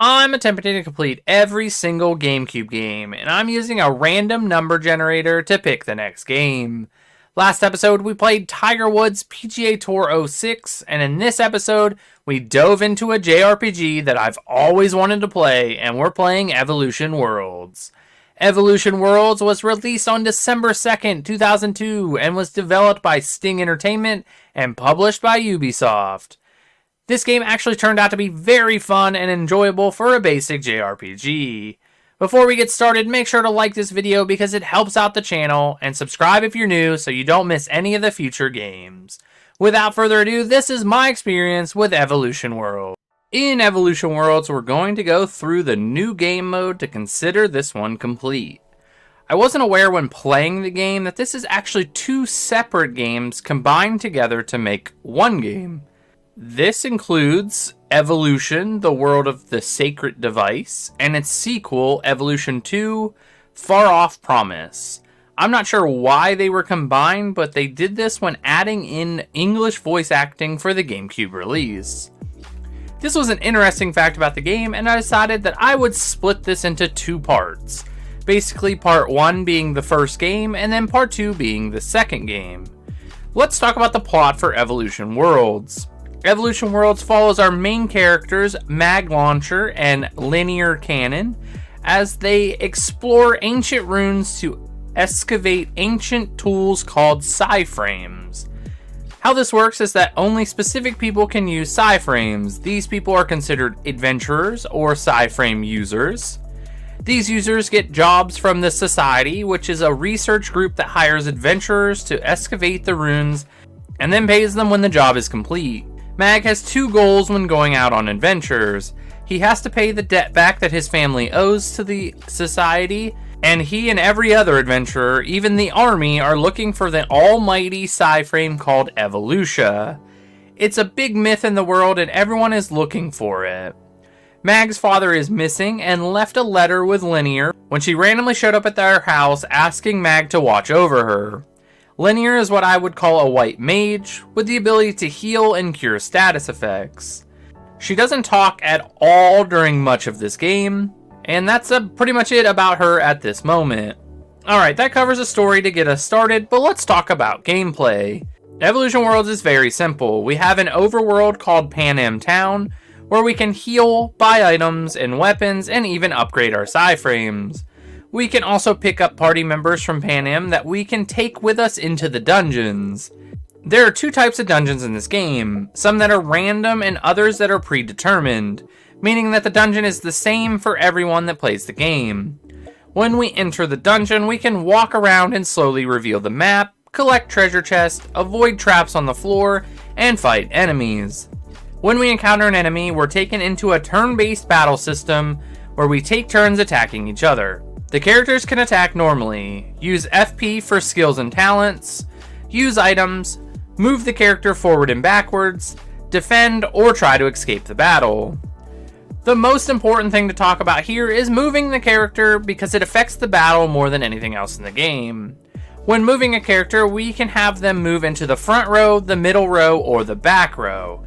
I'm attempting to complete every single GameCube game, and I'm using a random number generator to pick the next game. Last episode, we played Tiger Woods PGA Tour 06, and in this episode, we dove into a JRPG that I've always wanted to play, and we're playing Evolution Worlds. Evolution Worlds was released on December 2nd, 2002, and was developed by Sting Entertainment and published by Ubisoft. This game actually turned out to be very fun and enjoyable for a basic JRPG. Before we get started, make sure to like this video because it helps out the channel, and subscribe if you're new so you don't miss any of the future games. Without further ado, this is my experience with Evolution Worlds. In Evolution Worlds, we're going to go through the new game mode to consider this one complete. I wasn't aware when playing the game that this is actually two separate games combined together to make one game. This includes Evolution, the World of the Sacred Device, and its sequel, Evolution 2, Far Off Promise. I'm not sure why they were combined, but they did this when adding in English voice acting for the GameCube release. This was an interesting fact about the game, and I decided that I would split this into two parts. Basically, part 1 being the first game, and then part 2 being the second game. Let's talk about the plot for Evolution Worlds. Evolution Worlds follows our main characters, Mag Launcher and Linear Cannon, as they explore ancient ruins to excavate ancient tools called Psyframes. How this works is that only specific people can use Psyframes. These people are considered adventurers or Psyframe users. These users get jobs from the Society, which is a research group that hires adventurers to excavate the ruins and then pays them when the job is complete. Mag has two goals when going out on adventures. He has to pay the debt back that his family owes to the Society, and he and every other adventurer, even the army, are looking for the almighty Psyframe called Evolution. It's a big myth in the world and everyone is looking for it. Mag's father is missing and left a letter with Linear when she randomly showed up at their house asking Mag to watch over her. Linear is what I would call a white mage, with the ability to heal and cure status effects. She doesn't talk at all during much of this game, and that's pretty much it about her at this moment. Alright, that covers the story to get us started, but let's talk about gameplay. Evolution Worlds is very simple. We have an overworld called Pan Am Town, where we can heal, buy items and weapons, and even upgrade our Psyframes. We can also pick up party members from Pan Am that we can take with us into the dungeons. There are two types of dungeons in this game, some that are random and others that are predetermined, meaning that the dungeon is the same for everyone that plays the game. When we enter the dungeon, we can walk around and slowly reveal the map, collect treasure chests, avoid traps on the floor, and fight enemies. When we encounter an enemy, we're taken into a turn-based battle system where we take turns attacking each other. The characters can attack normally, use FP for skills and talents, use items, move the character forward and backwards, defend, or try to escape the battle. The most important thing to talk about here is moving the character because it affects the battle more than anything else in the game. When moving a character, we can have them move into the front row, the middle row, or the back row.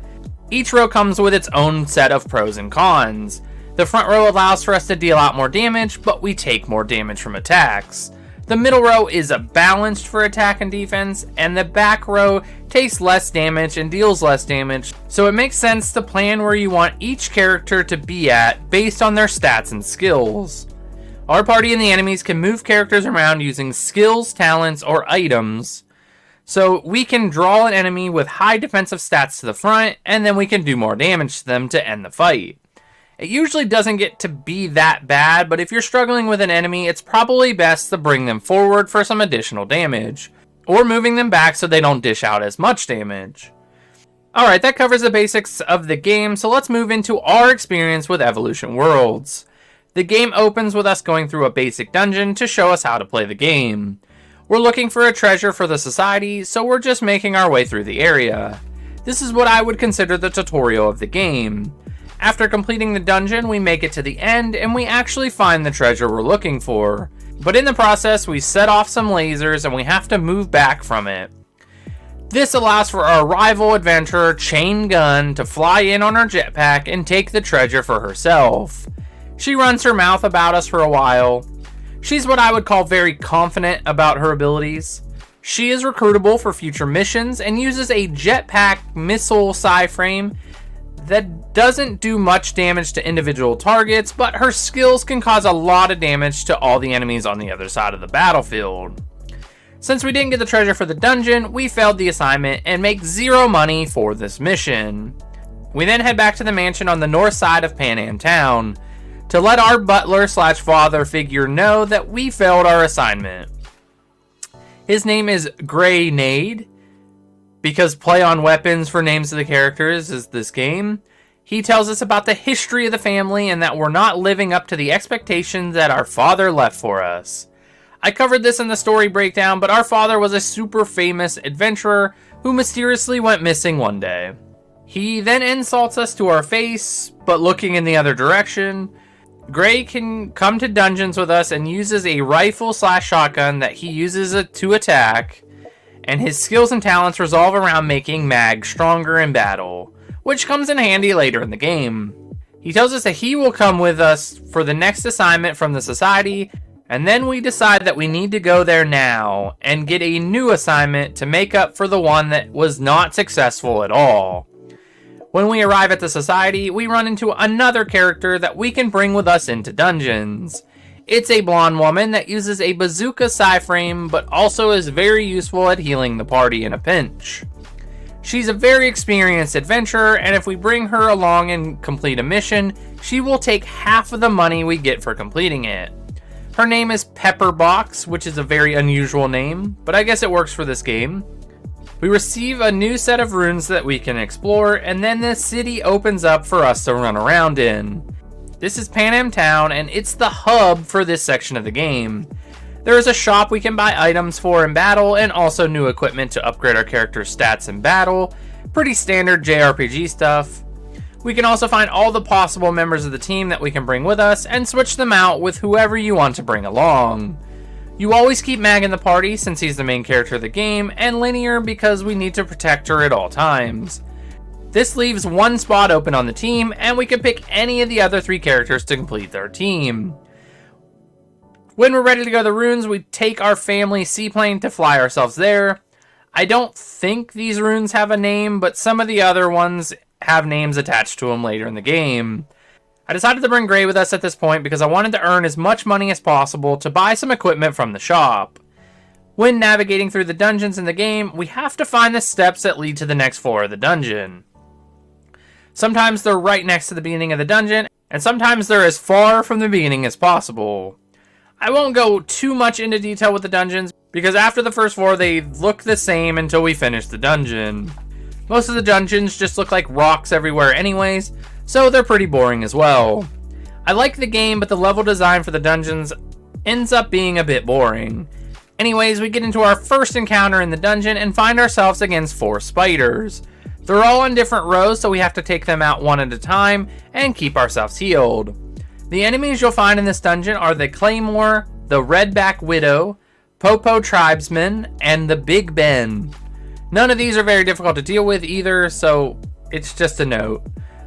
Each row comes with its own set of pros and cons. The front row allows for us to deal out more damage, but we take more damage from attacks. The middle row is balanced for attack and defense, and the back row takes less damage and deals less damage, so it makes sense to plan where you want each character to be at based on their stats and skills. Our party and the enemies can move characters around using skills, talents, or items, so we can draw an enemy with high defensive stats to the front, and then we can do more damage to them to end the fight. It usually doesn't get to be that bad, but if you're struggling with an enemy, it's probably best to bring them forward for some additional damage, or moving them back so they don't dish out as much damage. Alright, that covers the basics of the game, so let's move into our experience with Evolution Worlds. The game opens with us going through a basic dungeon to show us how to play the game. We're looking for a treasure for the Society, so we're just making our way through the area. This is what I would consider the tutorial of the game. After completing the dungeon, we make it to the end, and we actually find the treasure we're looking for. But in the process, we set off some lasers, and we have to move back from it. This allows for our rival adventurer Chain Gun to fly in on her jetpack and take the treasure for herself. She runs her mouth about us for a while. She's what I would call very confident about her abilities. She is recruitable for future missions and uses a jetpack missile frame that doesn't do much damage to individual targets, but her skills can cause a lot of damage to all the enemies on the other side of the battlefield. Since we didn't get the treasure for the dungeon, we failed the assignment and make 0 money for this mission. We then head back to the mansion on the north side of Pan Am Town to let our butler / father figure know that we failed our assignment. His name is Grenade, because play on weapons for names of the characters is this game. He tells us about the history of the family and that we're not living up to the expectations that our father left for us. I covered this in the story breakdown, but our father was a super famous adventurer who mysteriously went missing one day. He then insults us to our face, but looking in the other direction. Gray can come to dungeons with us and uses a rifle / shotgun that he uses to attack, and his skills and talents revolve around making Mag stronger in battle, which comes in handy later in the game. He tells us that he will come with us for the next assignment from the society, and then we decide that we need to go there now and get a new assignment to make up for the one that was not successful at all. When we arrive at the society, we run into another character that we can bring with us into dungeons. It's a blonde woman that uses a bazooka frame, but also is very useful at healing the party in a pinch. She's a very experienced adventurer, and if we bring her along and complete a mission, she will take half of the money we get for completing it. Her name is Pepperbox, which is a very unusual name, but I guess it works for this game. We receive a new set of runes that we can explore, and then the city opens up for us to run around in. This is Pan Am Town, and it's the hub for this section of the game. There is a shop we can buy items for in battle, and also new equipment to upgrade our character's stats in battle. Pretty standard JRPG stuff. We can also find all the possible members of the team that we can bring with us, and switch them out with whoever you want to bring along. You always keep Mag in the party since he's the main character of the game, and Linear because we need to protect her at all times. This leaves one spot open on the team, and we can pick any of the other 3 characters to complete their team. When we're ready to go to the runes, we take our family seaplane to fly ourselves there. I don't think these runes have a name, but some of the other ones have names attached to them later in the game. I decided to bring Gray with us at this point because I wanted to earn as much money as possible to buy some equipment from the shop. When navigating through the dungeons in the game, we have to find the steps that lead to the next floor of the dungeon. Sometimes they're right next to the beginning of the dungeon, and sometimes they're as far from the beginning as possible. I won't go too much into detail with the dungeons, because after the first floor they look the same until we finish the dungeon. Most of the dungeons just look like rocks everywhere anyways, so they're pretty boring as well. I like the game, but the level design for the dungeons ends up being a bit boring. Anyways, we get into our first encounter in the dungeon and find ourselves against 4 spiders. They're all in different rows, so we have to take them out one at a time and keep ourselves healed. The enemies you'll find in this dungeon are the Claymore, the Redback Widow, Popo Tribesman, and the Big Ben. None of these are very difficult to deal with either, so it's just a note.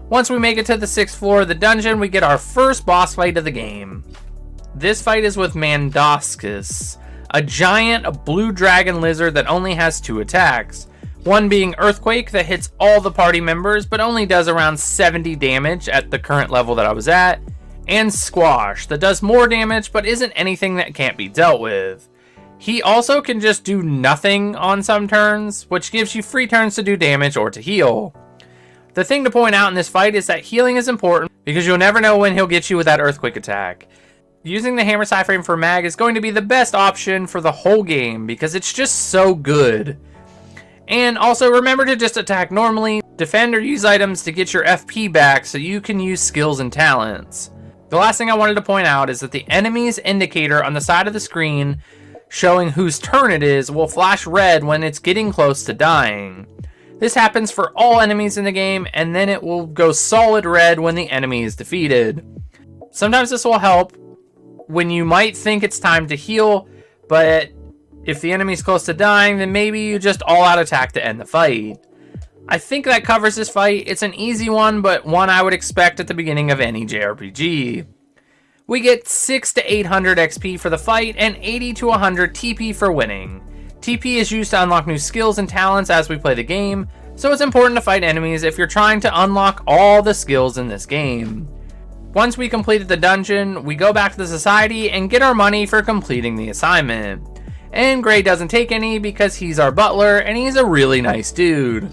Once we make it to the 6th floor of the dungeon, we get our first boss fight of the game. This fight is with Mandoscus, a giant blue dragon lizard that only has 2 attacks. One being Earthquake that hits all the party members but only does around 70 damage at the current level that I was at, and Squash that does more damage but isn't anything that can't be dealt with. He also can just do nothing on some turns, which gives you free turns to do damage or to heal. The thing to point out in this fight is that healing is important because you'll never know when he'll get you with that Earthquake attack. Using the hammer frame for Mag is going to be the best option for the whole game because it's just so good. And also remember to just attack normally, defend or use items to get your FP back so you can use skills and talents. The last thing I wanted to point out is that the enemy's indicator on the side of the screen showing whose turn it is will flash red when it's getting close to dying. This happens for all enemies in the game, and then it will go solid red when the enemy is defeated. Sometimes this will help when you might think it's time to heal, but If the enemy's close to dying, then maybe you just all-out attack to end the fight. I think that covers this fight. It's an easy one, but one I would expect at the beginning of any JRPG. We get 600 to 800 XP for the fight, and 80 to 100 TP for winning. TP is used to unlock new skills and talents as we play the game, so it's important to fight enemies if you're trying to unlock all the skills in this game. Once we completed the dungeon, we go back to the society and get our money for completing the assignment. And Gray doesn't take any because he's our butler and he's a really nice dude.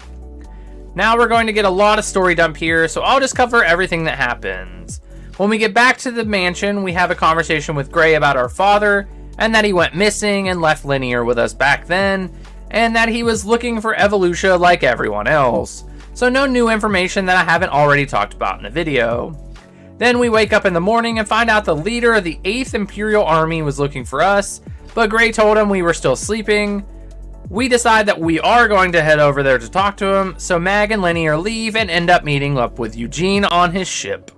Now we're going to get a lot of story dump here, so I'll just cover everything that happens. When we get back to the mansion, we have a conversation with Gray about our father, and that he went missing and left Linear with us back then, and that he was looking for Evolutia like everyone else. So no new information that I haven't already talked about in the video. Then we wake up in the morning and find out the leader of the 8th Imperial Army was looking for us, but Gray told him we were still sleeping. We decide that we are going to head over there to talk to him, so Mag and Linear leave and end up meeting up with Eugene on his ship.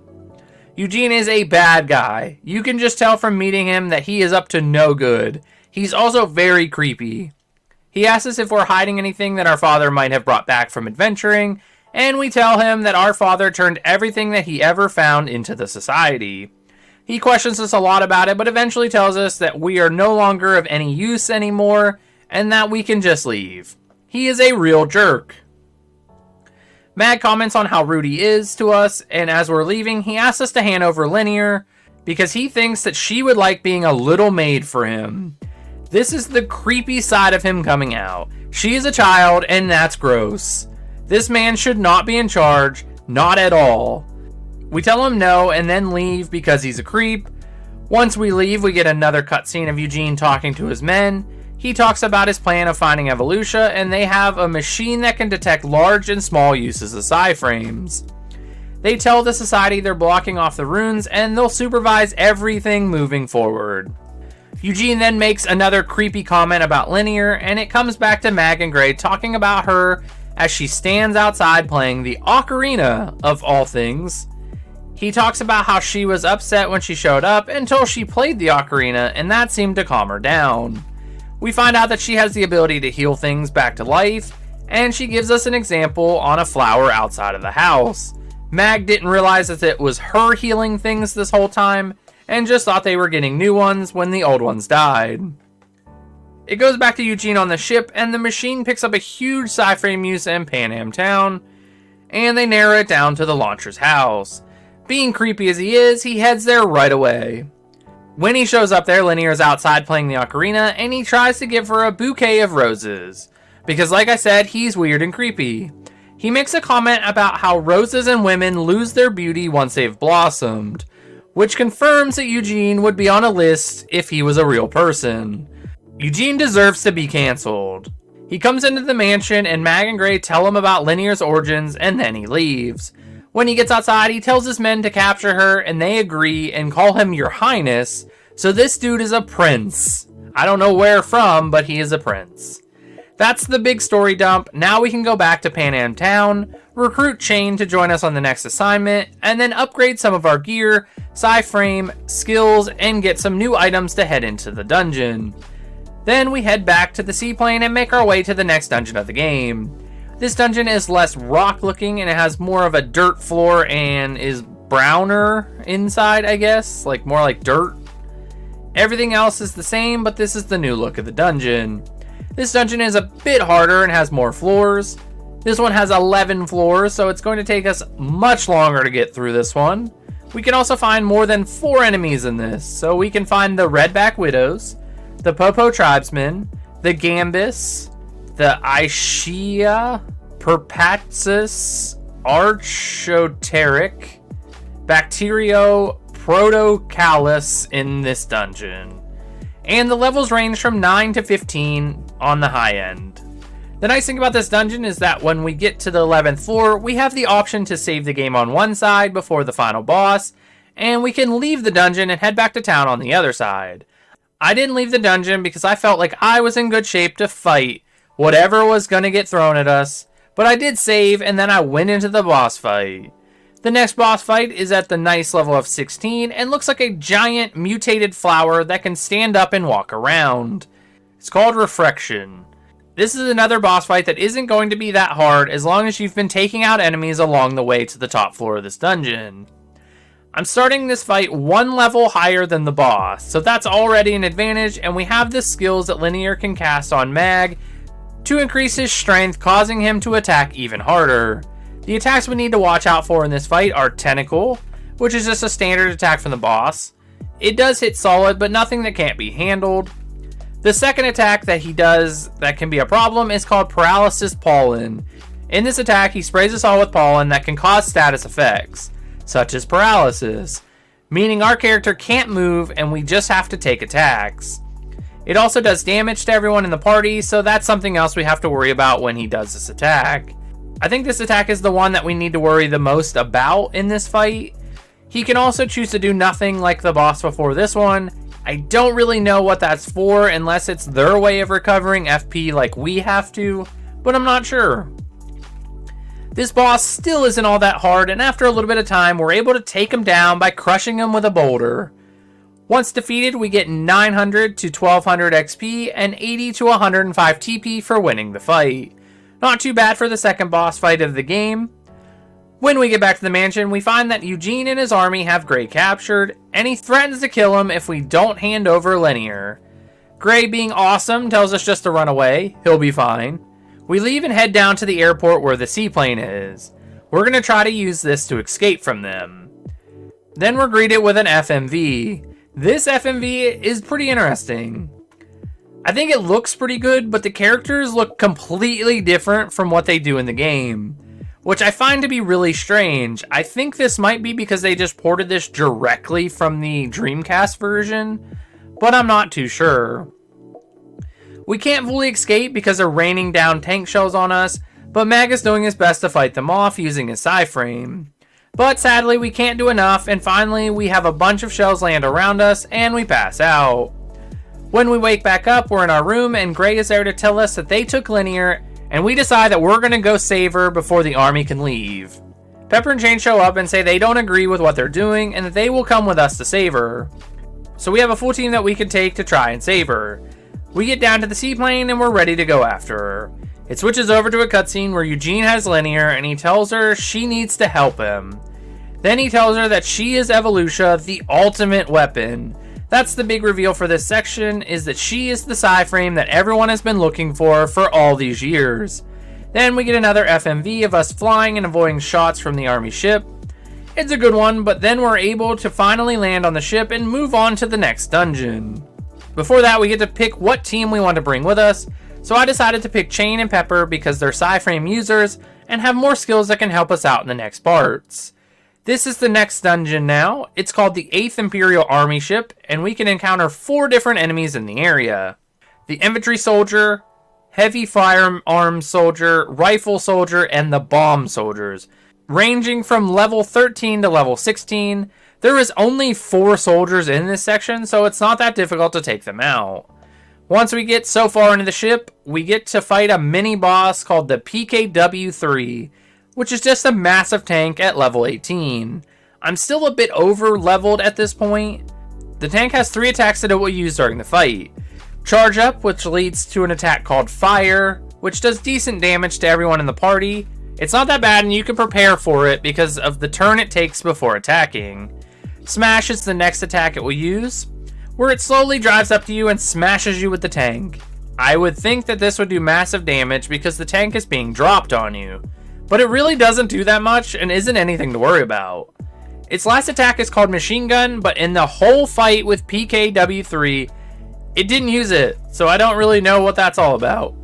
Eugene is a bad guy. You can just tell from meeting him that he is up to no good. He's also very creepy. He asks us if we're hiding anything that our father might have brought back from adventuring, and we tell him that our father turned everything that he ever found into the society. He questions us a lot about it, but eventually tells us that we are no longer of any use anymore, and that we can just leave. He is a real jerk. Mag comments on how rude he is to us, and as we're leaving, he asks us to hand over Linear, because he thinks that she would like being a little maid for him. This is the creepy side of him coming out. She is a child, and that's gross. This man should not be in charge, not at all. We tell him no and then leave because he's a creep. Once we leave, we get another cutscene of Eugene talking to his men. He talks about his plan of finding Evolutia, and they have a machine that can detect large and small uses of psi frames. They tell the society they're blocking off the runes and they'll supervise everything moving forward. Eugene then makes another creepy comment about Linear, and it comes back to Mag and Gray talking about her as she stands outside playing the ocarina, of all things. He talks about how she was upset when she showed up until she played the ocarina, and that seemed to calm her down. We find out that she has the ability to heal things back to life, and she gives us an example on a flower outside of the house. Mag didn't realize that it was her healing things this whole time, and just thought they were getting new ones when the old ones died. It goes back to Eugene on the ship, and the machine picks up a huge psi frame use in Pan Am Town, and they narrow it down to the launcher's house. Being creepy as he is, he heads there right away. When he shows up there, Linear is outside playing the ocarina, and he tries to give her a bouquet of roses. Because like I said, he's weird and creepy. He makes a comment about how roses and women lose their beauty once they've blossomed, which confirms that Eugene would be on a list if he was a real person. Eugene deserves to be cancelled. He comes into the mansion, and Mag and Gray tell him about Linear's origins, and then he leaves. When he gets outside, he tells his men to capture her, and they agree and call him Your Highness, so this dude is a prince. I don't know where from, but he is a prince. That's the big story dump. Now we can go back to Pan Am Town, recruit Chain to join us on the next assignment, and then upgrade some of our gear, psi frame, skills, and get some new items to head into the dungeon. Then we head back to the seaplane and make our way to the next dungeon of the game. This dungeon is less rock looking and it has more of a dirt floor and is browner inside, I guess, like more like dirt. Everything else is the same, but this is the new look of the dungeon. This dungeon is a bit harder and has more floors. This one has 11 floors, so it's going to take us much longer to get through this one. We can also find more than 4 enemies in this, so we can find the Redback Widows, the Popo Tribesmen, the Gambus, the Aishia, Perpatsis, Archoteric, Bacterio, Protocalus in this dungeon. And the levels range from 9 to 15 on the high end. The nice thing about this dungeon is that when we get to the 11th floor, we have the option to save the game on one side before the final boss, and we can leave the dungeon and head back to town on the other side. I didn't leave the dungeon because I felt like I was in good shape to fight whatever was going to get thrown at us, but I did save and then I went into the boss fight. The next boss fight is at the nice level of 16 and looks like a giant mutated flower that can stand up and walk around. It's called Refraction. This is another boss fight that isn't going to be that hard as long as you've been taking out enemies along the way to the top floor of this dungeon. I'm starting this fight one level higher than the boss, so that's already an advantage, and we have the skills that Linear can cast on Mag to increase his strength, causing him to attack even harder. The attacks we need to watch out for in this fight are Tentacle, which is just a standard attack from the boss. It does hit solid, but nothing that can't be handled. The second attack that he does that can be a problem is called Paralysis Pollen. In this attack, he sprays us all with pollen that can cause status effects, such as paralysis, meaning our character can't move and we just have to take attacks. It also does damage to everyone in the party, so that's something else we have to worry about when he does this attack. I think this attack is the one that we need to worry the most about in this fight. He can also choose to do nothing like the boss before this one. I don't really know what that's for unless it's their way of recovering FP like we have to, but I'm not sure. This boss still isn't all that hard, and after a little bit of time, we're able to take him down by crushing him with a boulder. Once defeated, we get 900 to 1200 XP and 80 to 105 TP for winning the fight. Not too bad for the second boss fight of the game. When we get back to the mansion, we find that Eugene and his army have Gray captured, and he threatens to kill him if we don't hand over Linear. Gray, being awesome, tells us just to run away. He'll be fine. We leave and head down to the airport where the seaplane is. We're going to try to use this to escape from them. Then we're greeted with an FMV. This FMV is pretty interesting. I think it looks pretty good, but the characters look completely different from what they do in the game, which I find to be really strange. I think this might be because they just ported this directly from the Dreamcast version, but I'm not too sure. We can't fully escape because they're raining down tank shells on us, but Mag is doing his best to fight them off using his Psy-frame. But sadly, we can't do enough, and finally we have a bunch of shells land around us, and we pass out. When we wake back up, we're in our room, and Gray is there to tell us that they took Linear, and we decide that we're going to go save her before the army can leave. Pepper and Jane show up and say they don't agree with what they're doing, and that they will come with us to save her. So we have a full team that we can take to try and save her. We get down to the seaplane, and we're ready to go after her. It switches over to a cutscene where Eugene has Linear, and he tells her she needs to help him. Then he tells her that she is Evolutia, the ultimate weapon. That's the big reveal for this section, is that she is the Psy-frame that everyone has been looking for all these years. Then we get another FMV of us flying and avoiding shots from the army ship. It's a good one, but then we're able to finally land on the ship and move on to the next dungeon. Before that, we get to pick what team we want to bring with us, so I decided to pick Chain and Pepper because they're Psy-frame users and have more skills that can help us out in the next parts. This is the next dungeon now. It's called the 8th Imperial Army Ship, and we can encounter 4 different enemies in the area. The Infantry Soldier, Heavy Firearms Soldier, Rifle Soldier, and the Bomb Soldiers. Ranging from level 13 to level 16, there is only 4 soldiers in this section, so it's not that difficult to take them out. Once we get so far into the ship, we get to fight a mini-boss called the PKW-3, which is just a massive tank at level 18. I'm still a bit over-leveled at this point. The tank has 3 attacks that it will use during the fight. Charge Up, which leads to an attack called Fire, which does decent damage to everyone in the party. It's not that bad and you can prepare for it because of the turn it takes before attacking. Smash is the next attack it will use, where it slowly drives up to you and smashes you with the tank. I would think that this would do massive damage because the tank is being dropped on you, but it really doesn't do that much and isn't anything to worry about. Its last attack is called Machine Gun, but in the whole fight with PKW-3, it didn't use it, so I don't really know what that's all about.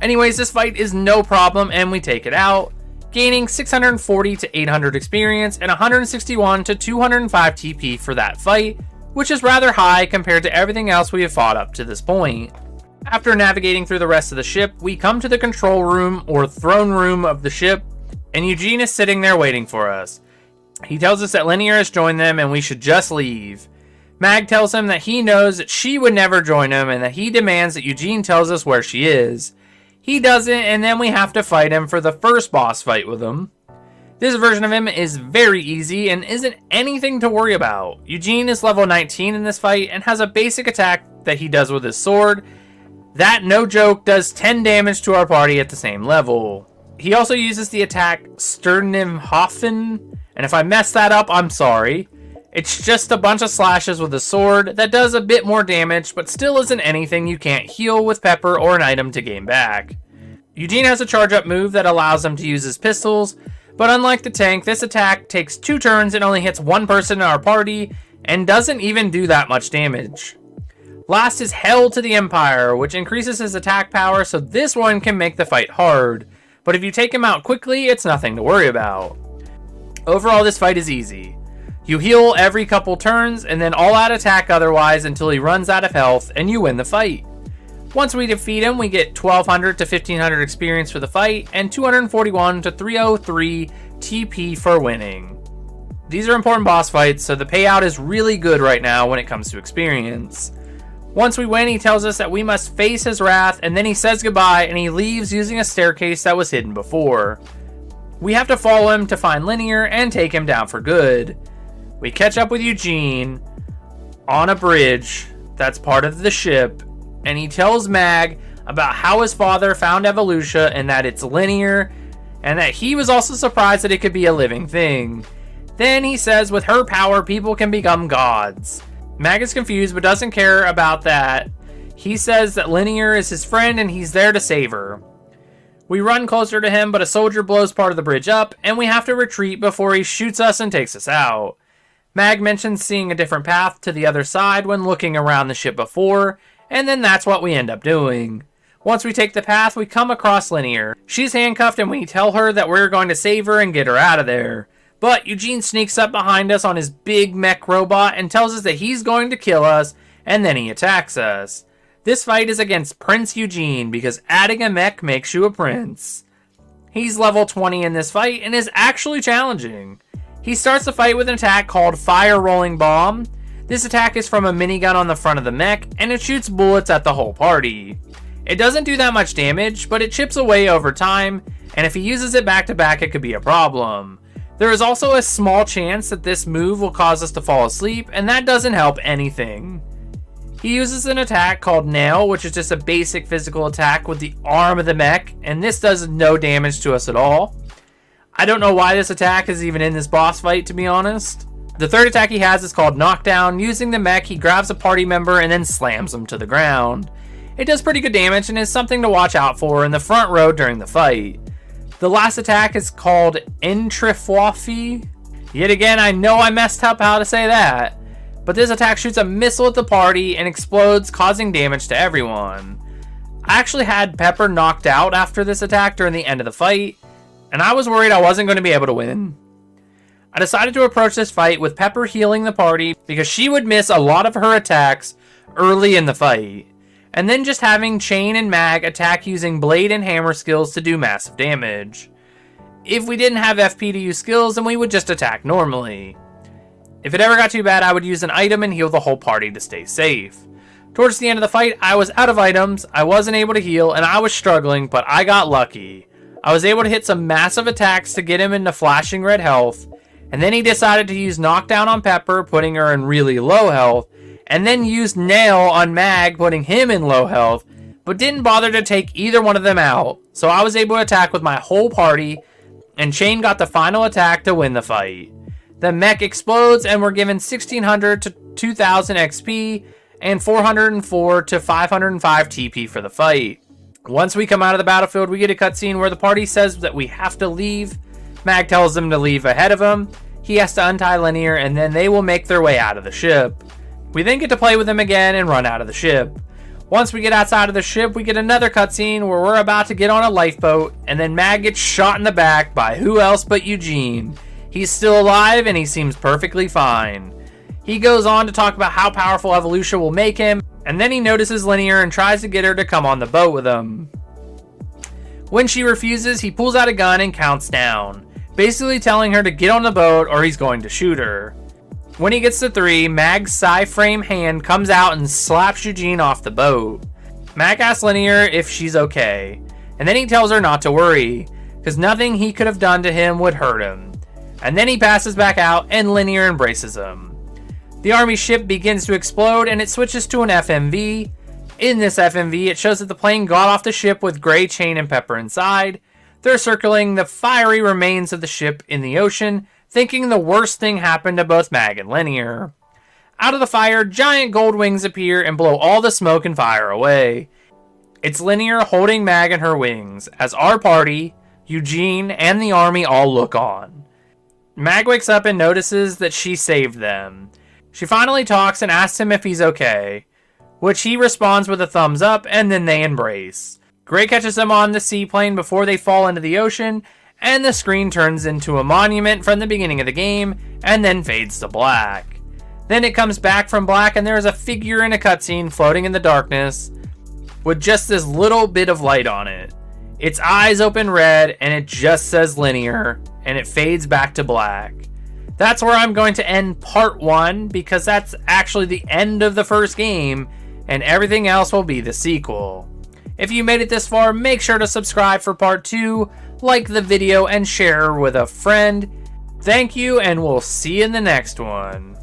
Anyways, this fight is no problem and we take it out, gaining 640 to 800 experience and 161 to 205 TP for that fight, which is rather high compared to everything else we have fought up to this point. After navigating through the rest of the ship, we come to the control room or throne room of the ship, and Eugene is sitting there waiting for us. He tells us that Linear has joined them and we should just leave. Mag tells him that he knows that she would never join him and that he demands that Eugene tells us where she is. He doesn't, and then we have to fight him for the first boss fight with him. This version of him is very easy and isn't anything to worry about. Eugene is level 19 in this fight and has a basic attack that he does with his sword. That, no joke, does 10 damage to our party at the same level. He also uses the attack Sternimhofen, and if I messed that up, I'm sorry. It's just a bunch of slashes with a sword that does a bit more damage, but still isn't anything you can't heal with pepper or an item to gain back. Eugene has a charge up move that allows him to use his pistols, but unlike the tank, this attack takes 2 turns and only hits 1 person in our party, and doesn't even do that much damage. Last is Hell to the Empire, which increases his attack power, so this one can make the fight hard. But if you take him out quickly, it's nothing to worry about. Overall, this fight is easy. You heal every couple turns, and then all out attack otherwise until he runs out of health, and you win the fight. Once we defeat him, we get 1200 to 1500 experience for the fight, and 241 to 303 TP for winning. These are important boss fights, so the payout is really good right now when it comes to experience. Once we win, he tells us that we must face his wrath, and then he says goodbye, and he leaves using a staircase that was hidden before. We have to follow him to find Linear and take him down for good. We catch up with Eugene on a bridge that's part of the ship, and he tells Mag about how his father found Evolutia and that it's linear, and that he was also surprised that it could be a living thing. Then he says with her power, people can become gods. Mag is confused but doesn't care about that. He says that Linear is his friend and he's there to save her. We run closer to him, but a soldier blows part of the bridge up, and we have to retreat before he shoots us and takes us out. Mag mentions seeing a different path to the other side when looking around the ship before, and then that's what we end up doing. Once we take the path, we come across Linear. She's handcuffed and we tell her that we're going to save her and get her out of there. But Eugene sneaks up behind us on his big mech robot and tells us that he's going to kill us, and then he attacks us. This fight is against Prince Eugene because adding a mech makes you a prince. He's level 20 in this fight and is actually challenging. He starts the fight with an attack called Fire Rolling Bomb. This attack is from a minigun on the front of the mech, and it shoots bullets at the whole party. It doesn't do that much damage, but it chips away over time, and if he uses it back to back, it could be a problem. There is also a small chance that this move will cause us to fall asleep, and that doesn't help anything. He uses an attack called Nail, which is just a basic physical attack with the arm of the mech, and this does no damage to us at all. I don't know why this attack is even in this boss fight, to be honest. The third attack he has is called Knockdown. Using the mech, he grabs a party member and then slams them to the ground. It does pretty good damage and is something to watch out for in the front row during the fight. The last attack is called Entrifwafi. Yet again, I know I messed up how to say that. But this attack shoots a missile at the party and explodes, causing damage to everyone. I actually had Pepper knocked out after this attack during the end of the fight, and I was worried I wasn't going to be able to win. I decided to approach this fight with Pepper healing the party because she would miss a lot of her attacks early in the fight, and then just having Chain and Mag attack using blade and hammer skills to do massive damage. If we didn't have FP to use skills, then we would just attack normally. If it ever got too bad, I would use an item and heal the whole party to stay safe. Towards the end of the fight, I was out of items, I wasn't able to heal, and I was struggling, but I got lucky. I was able to hit some massive attacks to get him into flashing red health, and then he decided to use Knockdown on Pepper, putting her in really low health, and then used Nail on Mag, putting him in low health, but didn't bother to take either one of them out, so I was able to attack with my whole party, and Chain got the final attack to win the fight. The mech explodes, and we're given 1600 to 2000 XP, and 404 to 505 TP for the fight. Once we come out of the battlefield, we get a cutscene where the party says that we have to leave. Mag tells them to leave ahead of him. He has to untie Linear, and then they will make their way out of the ship. We then get to play with him again and run out of the ship. Once we get outside of the ship, we get another cutscene where we're about to get on a lifeboat, and then Mag gets shot in the back by who else but Eugene. He's still alive, and he seems perfectly fine. He goes on to talk about how powerful Evolutia will make him, and then he notices Linear and tries to get her to come on the boat with him. When she refuses, he pulls out a gun and counts down, basically telling her to get on the boat or he's going to shoot her. When he gets to 3, Mag's Psy-Frame hand comes out and slaps Eugene off the boat. Mag asks Linear if she's okay, and then he tells her not to worry, because nothing he could have done to him would hurt him. And then he passes back out and Linear embraces him. The army ship begins to explode and it switches to an FMV. In this FMV, it shows that the plane got off the ship with Gray, Chain, and Pepper inside. They're circling the fiery remains of the ship in the ocean, thinking the worst thing happened to both Mag and Linear. Out of the fire, giant gold wings appear and blow all the smoke and fire away. It's Linear holding Mag in her wings, as our party, Eugene, and the army all look on. Mag wakes up and notices that she saved them. She finally talks and asks him if he's okay, which he responds with a thumbs up, and then they embrace. Gray catches them on the seaplane before they fall into the ocean, and the screen turns into a monument from the beginning of the game, and then fades to black. Then it comes back from black, and there is a figure in a cutscene floating in the darkness, with just this little bit of light on it. Its eyes open red, and it just says Linear, and it fades back to black. That's where I'm going to end part 1, because that's actually the end of the first game, and everything else will be the sequel. If you made it this far, make sure to subscribe for part 2, like the video, and share with a friend. Thank you, and we'll see you in the next one.